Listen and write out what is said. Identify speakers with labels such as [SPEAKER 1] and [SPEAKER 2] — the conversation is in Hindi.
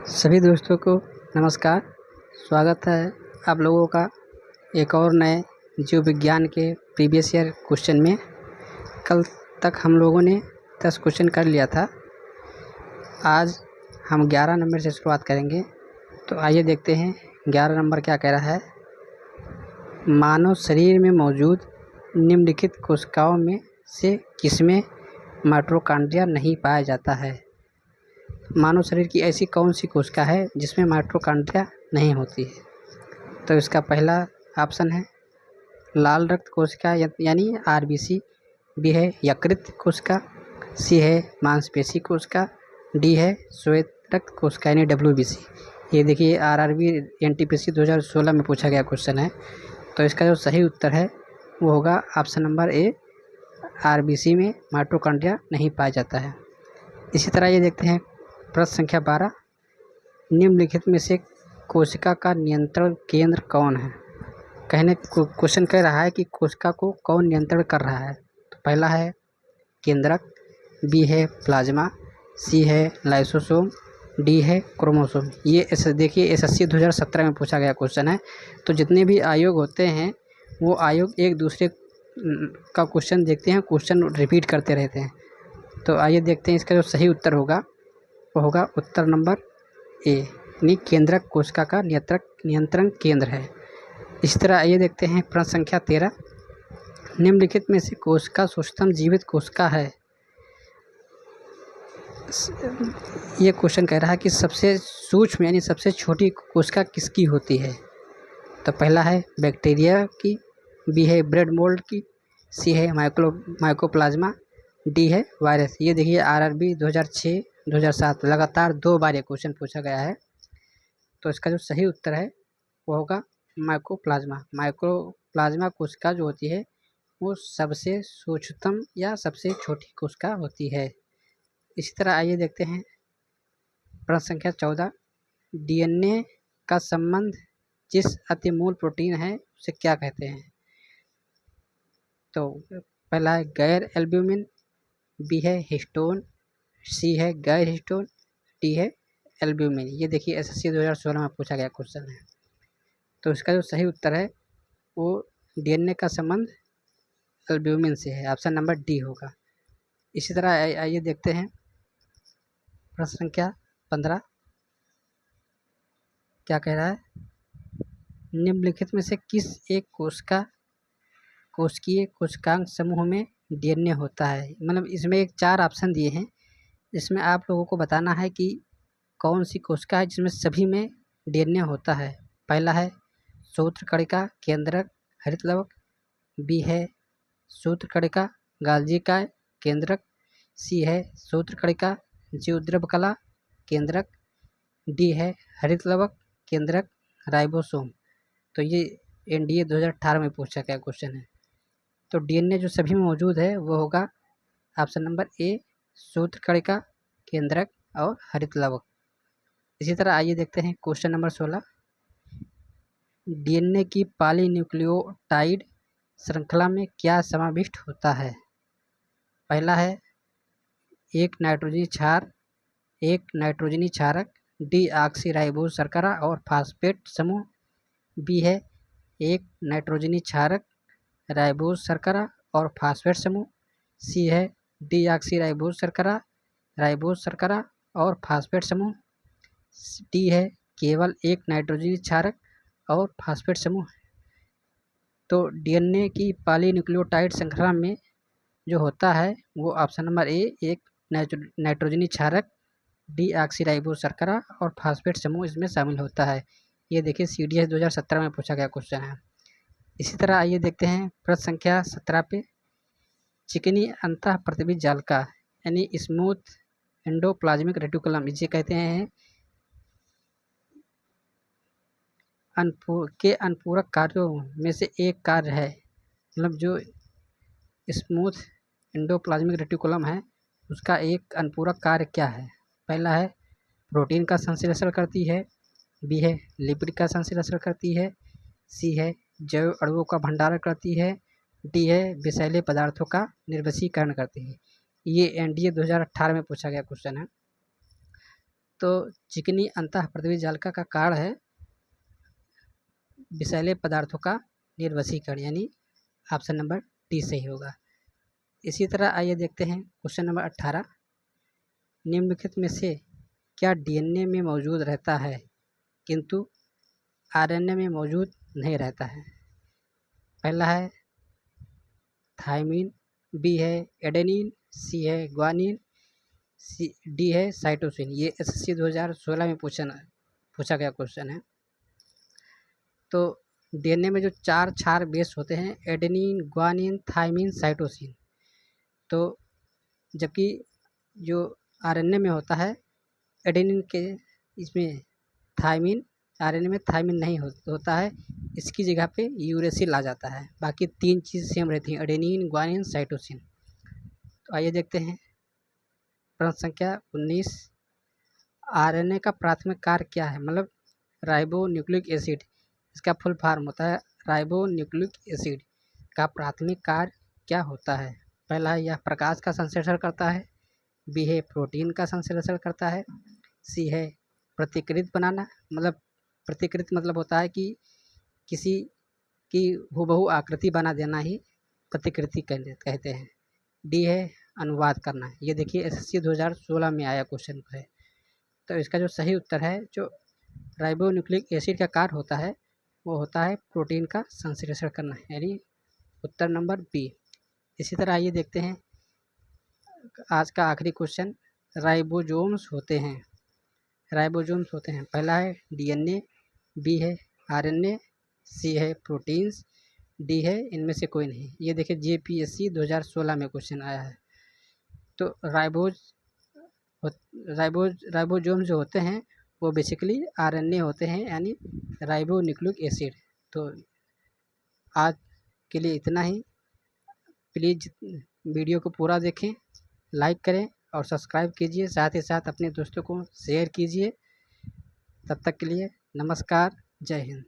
[SPEAKER 1] सभी दोस्तों को नमस्कार। स्वागत है आप लोगों का एक और नए जीव विज्ञान के प्रीवियस ईयर क्वेश्चन में। कल तक हम लोगों ने 10 क्वेश्चन कर लिया था। आज हम 11 नंबर से शुरुआत करेंगे। तो आइए देखते हैं 11 नंबर क्या कह रहा है। मानव शरीर में मौजूद निम्नलिखित कोशिकाओं में से किसमें माइटोकॉन्ड्रिया नहीं पाया जाता है। मानव शरीर की ऐसी कौन सी कोशिका है जिसमें माइटोकॉन्ड्रिया नहीं होती है। तो इसका पहला ऑप्शन है लाल रक्त कोशिका यानी आरबीसी, बी है यकृत कोशिका, सी है मांसपेशी कोशिका, डी है श्वेत रक्त कोशिका यानी डब्ल्यूबीसी। ये देखिए आरआरबी एनटीपीसी 2016 में पूछा गया क्वेश्चन है। तो इसका जो सही उत्तर है वो होगा ऑप्शन नंबर ए, आरबीसी में माइटोकॉन्ड्रिया नहीं पाया जाता है। इसी तरह ये देखते हैं प्रश्न संख्या 12, निम्नलिखित में से कोशिका का नियंत्रण केंद्र कौन है। क्वेश्चन कह रहा है कि कोशिका को कौन नियंत्रण कर रहा है। तो पहला है केंद्रक, बी है प्लाज्मा, सी है लाइसोसोम, डी है क्रोमोसोम। ये देखिए एसएससी 2017 में पूछा गया क्वेश्चन है। तो जितने भी आयोग होते हैं वो आयोग एक दूसरे का क्वेश्चन देखते हैं, क्वेश्चन रिपीट करते रहते हैं। तो आइए देखते हैं इसका जो सही उत्तर होगा वो होगा उत्तर नंबर ए, यानी केंद्रक कोशिका का नियंत्रण केंद्र है। इसी तरह आइए देखते हैं प्रश्न संख्या 13, निम्नलिखित में से कोशिका सूक्ष्मतम जीवित कोशिका है। ये क्वेश्चन कह रहा है कि सबसे सूक्ष्म यानी सबसे छोटी कोशिका किसकी होती है। तो पहला है बैक्टीरिया की, बी है ब्रेड मोल्ड की, सी है माइकोप्लाज्मा, डी है वायरस। ये देखिए आरआरबी 2006 2007 लगातार 2 बार ये क्वेश्चन पूछा गया है। तो इसका जो सही उत्तर है वो होगा माइकोप्लाज्मा कोशिका जो होती है वो सबसे सूक्ष्मतम या सबसे छोटी कोशिका होती है। इसी तरह आइए देखते हैं प्रश्न संख्या 14, डीएनए का संबंध जिस अतिमूल प्रोटीन है उसे क्या कहते हैं। तो पहला है गैर एल्ब्यूमिन, बी है हिस्टोन, सी है गैर हिस्टोन, डी है एल्ब्यूमिन। ये देखिए एसएससी 2016 में पूछा गया क्वेश्चन है। तो इसका जो सही उत्तर है वो डीएनए का संबंध एल्ब्यूमिन से है, ऑप्शन नंबर डी होगा। इसी तरह आइए देखते हैं प्रश्न संख्या 15 क्या कह रहा है, निम्नलिखित में से किस एक कोशिकीय कोशिकांग समूह में डीएनए होता है। मतलब इसमें एक 4 ऑप्शन दिए हैं, इसमें आप लोगों को बताना है कि कौन सी कोशिका है जिसमें सभी में डीएनए होता है। पहला है सूत्रकणिका केंद्रक हरित लवक, बी है सूत्रकणिका गाल्जिकाय केंद्रक, सी है सूत्रकणिका जीवद्रव्यकला केंद्रक, डी है हरित लवक केंद्रक राइबोसोम। तो ये एनडीए 2018 में पूछा गया क्वेश्चन है। तो डीएनए जो सभी में मौजूद है वो होगा ऑप्शन नंबर ए, सूत्रकणिका केंद्रक और हरित लवक। इसी तरह आइए देखते हैं क्वेश्चन नंबर 16, डीएनए की पॉलीन्यूक्लियोटाइड श्रृंखला में क्या समाविष्ट होता है। पहला है एक नाइट्रोजनी क्षारक डीऑक्सीराइबोज शर्करा और फास्फेट समूह, बी है एक नाइट्रोजनी क्षारक राइबोज शर्करा और फास्फेट समूह, सी है डीऑक्सीराइबोज शर्करा राइबोज शर्करा और फास्फेट समूह, डी है केवल एक नाइट्रोजनी क्षारक और फास्फेट समूह। तो डीएनए की पॉलीन्यूक्लियोटाइड श्रृंखला में जो होता है वो ऑप्शन नंबर ए, एक नाइट्रोजनी क्षारक डीऑक्सीराइबोज शर्करा और फास्फेट समूह इसमें शामिल होता है। ये देखिए सीडीएस 2017 में पूछा गया क्वेश्चन है। इसी तरह आइए देखते हैं प्रश्न संख्या 17 पे, चिकनी अंतः प्रतिबिंब जालिका यानी स्मूथ एंडोप्लाज्मिक रेटिकुलम इसे कहते हैं के अनुपूरक कार्यों में से एक कार्य है। मतलब जो स्मूथ एंडोप्लाज्मिक रेटिकुलम है उसका एक अनुपूरक कार्य क्या है। पहला है प्रोटीन का संश्लेषण करती है, बी है लिपिड का संश्लेषण करती है, सी है जैव अणुओं का भंडारण करती है, डी है विषैले पदार्थों का निर्वशीकरण करती है। ये एनडीए 2018 में पूछा गया क्वेश्चन है। तो तो चिकनी अंतः पृथ्वी जालिका का कारण है विषैले पदार्थों का निर्वशीकरण, यानी ऑप्शन नंबर डी सही होगा। इसी तरह आइए देखते हैं क्वेश्चन नंबर 18। निम्नलिखित में से क्या डीएनए में मौजूद रहता है किंतु आरएनए में मौजूद नहीं रहता है? पहला है थायमिन, बी है एडेनिन, सी है ग्वानिन, डी है साइटोसिन। ये एसएससी 2016 में पूछा गया क्वेश्चन है। तो डीएनए में जो 4 क्षार बेस होते हैं एडेनिन, ग्वानिन, थायमिन, साइटोसिन, तो जबकि जो आरएनए में होता है एडेनिन के इसमें थायमिन, आरएनए में थायमिन नहीं होता है, इसकी जगह पे यूरेसिल आ जाता है। बाकी 3 चीज़ सेम रहती हैं, एडेनिन, ग्वानिन, साइटोसिन। तो आइए देखते हैं प्रश्न संख्या 19। आरएनए का प्राथमिक कार्य क्या है? मतलब राइबो न्यूक्लिक एसिड, इसका फुल फॉर्म होता है राइबो न्यूक्लिक एसिड का प्राथमिक कार्य क्या होता है? पहला है यह प्रकाश का संश्लेषण करता है, बी है प्रोटीन का संश्लेषण करता है, सी है प्रतिकृत बनाना, मतलब प्रतिकृत मतलब होता है कि किसी की हूबहू आकृति बना देना ही प्रतिकृति कहते हैं, डी है अनुवाद करना। ये देखिए एसएससी 2016 में आया क्वेश्चन है। तो इसका जो सही उत्तर है, जो राइबोन्यूक्लिक एसिड का कार्य होता है वो होता है प्रोटीन का संश्लेषण करना, यानी उत्तर नंबर बी। इसी तरह आइए देखते हैं आज का आखिरी क्वेश्चन। राइबोसोम्स होते हैं, राइबोसोम्स होते हैं, पहला है डीएनए, बी है आरएनए, सी है प्रोटीन्स, डी है इनमें से कोई नहीं। ये देखिए जेपीएससी 2016 में क्वेश्चन आया है। तो राइबोसोम जो होते हैं वो बेसिकली आरएनए होते हैं, यानी राइबोन्यूक्लिक एसिड। तो आज के लिए इतना ही। प्लीज़ वीडियो को पूरा देखें, लाइक करें और सब्सक्राइब कीजिए, साथ ही साथ अपने दोस्तों को शेयर कीजिए। तब तक के लिए नमस्कार, जय हिंद।